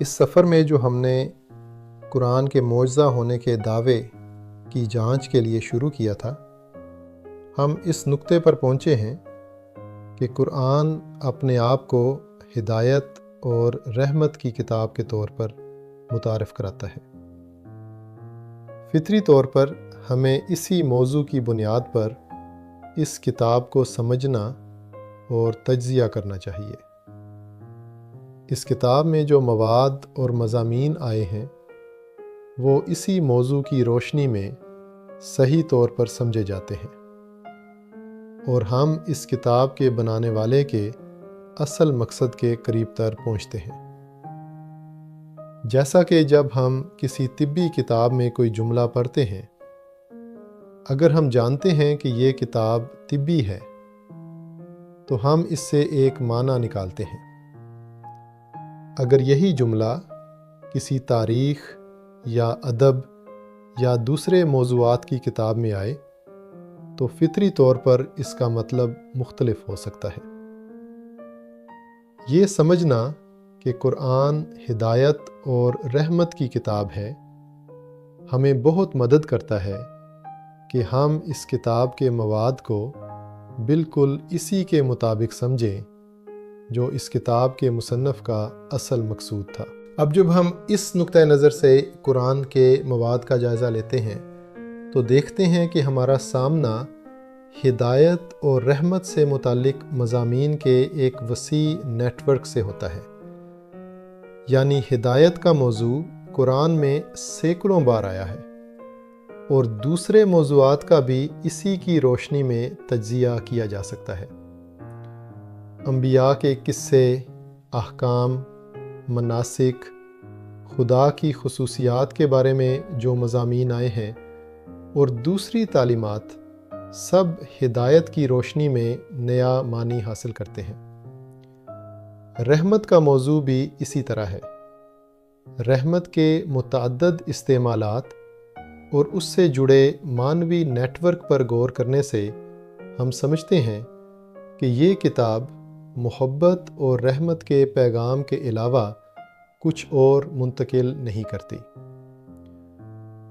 اس سفر میں جو ہم نے قرآن کے معجزہ ہونے کے دعوے کی جانچ کے لیے شروع کیا تھا، ہم اس نقطے پر پہنچے ہیں کہ قرآن اپنے آپ کو ہدایت اور رحمت کی کتاب کے طور پر متعارف کراتا ہے۔ فطری طور پر ہمیں اسی موضوع کی بنیاد پر اس کتاب کو سمجھنا اور تجزیہ کرنا چاہیے۔ اس کتاب میں جو مواد اور مضامین آئے ہیں وہ اسی موضوع کی روشنی میں صحیح طور پر سمجھے جاتے ہیں، اور ہم اس کتاب کے بنانے والے کے اصل مقصد کے قریب تر پہنچتے ہیں۔ جیسا کہ جب ہم کسی طبی کتاب میں کوئی جملہ پڑھتے ہیں، اگر ہم جانتے ہیں کہ یہ کتاب طبی ہے تو ہم اس سے ایک معنی نکالتے ہیں۔ اگر یہی جملہ کسی تاریخ یا ادب یا دوسرے موضوعات کی کتاب میں آئے تو فطری طور پر اس کا مطلب مختلف ہو سکتا ہے۔ یہ سمجھنا کہ قرآن ہدایت اور رحمت کی کتاب ہے ہمیں بہت مدد کرتا ہے کہ ہم اس کتاب کے مواد کو بالکل اسی کے مطابق سمجھیں جو اس کتاب کے مصنف کا اصل مقصود تھا۔ اب جب ہم اس نقطۂ نظر سے قرآن کے مواد کا جائزہ لیتے ہیں تو دیکھتے ہیں کہ ہمارا سامنا ہدایت اور رحمت سے متعلق مضامین کے ایک وسیع نیٹ ورک سے ہوتا ہے۔ یعنی ہدایت کا موضوع قرآن میں سینکڑوں بار آیا ہے، اور دوسرے موضوعات کا بھی اسی کی روشنی میں تجزیہ کیا جا سکتا ہے۔ انبیاء کے قصے، احکام، مناسک، خدا کی خصوصیات کے بارے میں جو مضامین آئے ہیں اور دوسری تعلیمات سب ہدایت کی روشنی میں نیا معنی حاصل کرتے ہیں۔ رحمت کا موضوع بھی اسی طرح ہے۔ رحمت کے متعدد استعمالات اور اس سے جڑے معنوی نیٹ ورک پر غور کرنے سے ہم سمجھتے ہیں کہ یہ کتاب محبت اور رحمت کے پیغام کے علاوہ کچھ اور منتقل نہیں کرتی۔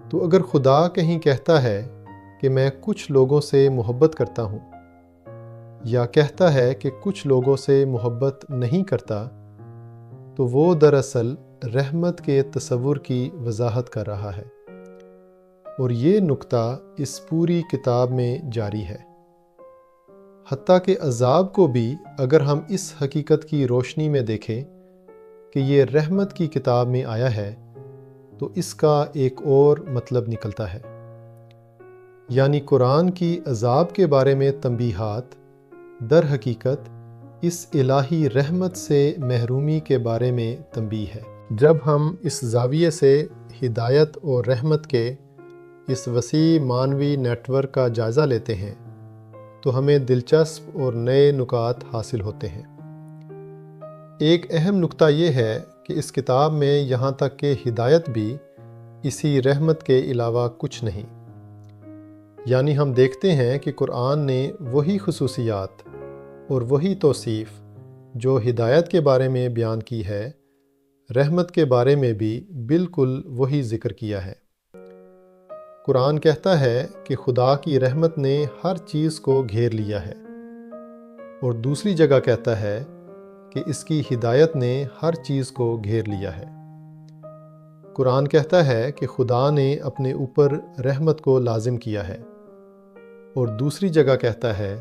تو اگر خدا کہیں کہتا ہے کہ میں کچھ لوگوں سے محبت کرتا ہوں، یا کہتا ہے کہ کچھ لوگوں سے محبت نہیں کرتا، تو وہ دراصل رحمت کے تصور کی وضاحت کر رہا ہے، اور یہ نقطہ اس پوری کتاب میں جاری ہے۔ حتیٰ کہ عذاب کو بھی اگر ہم اس حقیقت کی روشنی میں دیکھیں کہ یہ رحمت کی کتاب میں آیا ہے تو اس کا ایک اور مطلب نکلتا ہے۔ یعنی قرآن کی عذاب کے بارے میں تنبیہات در حقیقت اس الہی رحمت سے محرومی کے بارے میں تنبیہ ہے۔ جب ہم اس زاویے سے ہدایت اور رحمت کے اس وسیع معنوی نیٹ ورک کا جائزہ لیتے ہیں تو ہمیں دلچسپ اور نئے نکات حاصل ہوتے ہیں۔ ایک اہم نقطہ یہ ہے کہ اس کتاب میں یہاں تک کہ ہدایت بھی اسی رحمت کے علاوہ کچھ نہیں۔ یعنی ہم دیکھتے ہیں کہ قرآن نے وہی خصوصیات اور وہی توصیف جو ہدایت کے بارے میں بیان کی ہے، رحمت کے بارے میں بھی بالکل وہی ذکر کیا ہے۔ قرآن کہتا ہے کہ خدا کی رحمت نے ہر چیز کو گھیر لیا ہے، اور دوسری جگہ کہتا ہے کہ اس کی ہدایت نے ہر چیز کو گھیر لیا ہے۔ قرآن کہتا ہے کہ خدا نے اپنے اوپر رحمت کو لازم کیا ہے، اور دوسری جگہ کہتا ہے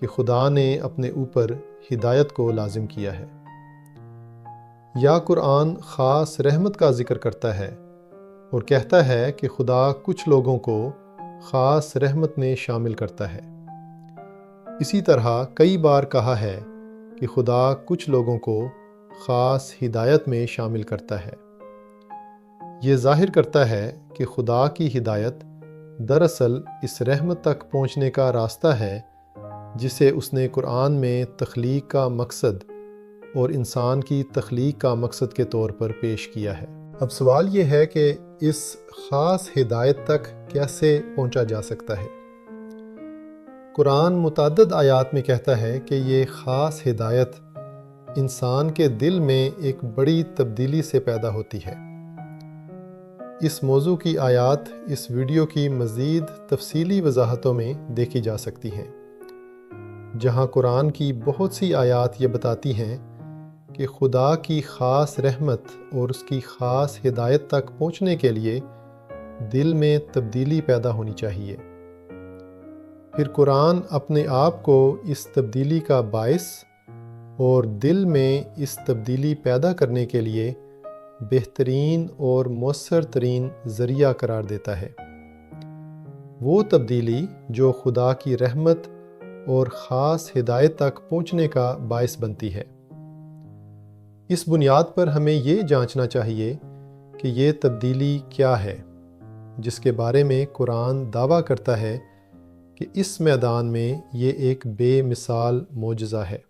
کہ خدا نے اپنے اوپر ہدایت کو لازم کیا ہے۔ یا قرآن خاص رحمت کا ذکر کرتا ہے اور کہتا ہے کہ خدا کچھ لوگوں کو خاص رحمت میں شامل کرتا ہے۔ اسی طرح کئی بار کہا ہے کہ خدا کچھ لوگوں کو خاص ہدایت میں شامل کرتا ہے۔ یہ ظاہر کرتا ہے کہ خدا کی ہدایت دراصل اس رحمت تک پہنچنے کا راستہ ہے جسے اس نے قرآن میں تخلیق کا مقصد اور انسان کی تخلیق کا مقصد کے طور پر پیش کیا ہے۔ اب سوال یہ ہے کہ اس خاص ہدایت تک کیسے پہنچا جا سکتا ہے؟ قرآن متعدد آیات میں کہتا ہے کہ یہ خاص ہدایت انسان کے دل میں ایک بڑی تبدیلی سے پیدا ہوتی ہے۔ اس موضوع کی آیات اس ویڈیو کی مزید تفصیلی وضاحتوں میں دیکھی جا سکتی ہیں، جہاں قرآن کی بہت سی آیات یہ بتاتی ہیں کہ خدا کی خاص رحمت اور اس کی خاص ہدایت تک پہنچنے کے لیے دل میں تبدیلی پیدا ہونی چاہیے۔ پھر قرآن اپنے آپ کو اس تبدیلی کا باعث اور دل میں اس تبدیلی پیدا کرنے کے لیے بہترین اور مؤثر ترین ذریعہ قرار دیتا ہے۔ وہ تبدیلی جو خدا کی رحمت اور خاص ہدایت تک پہنچنے کا باعث بنتی ہے۔ اس بنیاد پر ہمیں یہ جانچنا چاہیے کہ یہ تبدیلی کیا ہے، جس کے بارے میں قرآن دعویٰ کرتا ہے کہ اس میدان میں یہ ایک بے مثال معجزہ ہے۔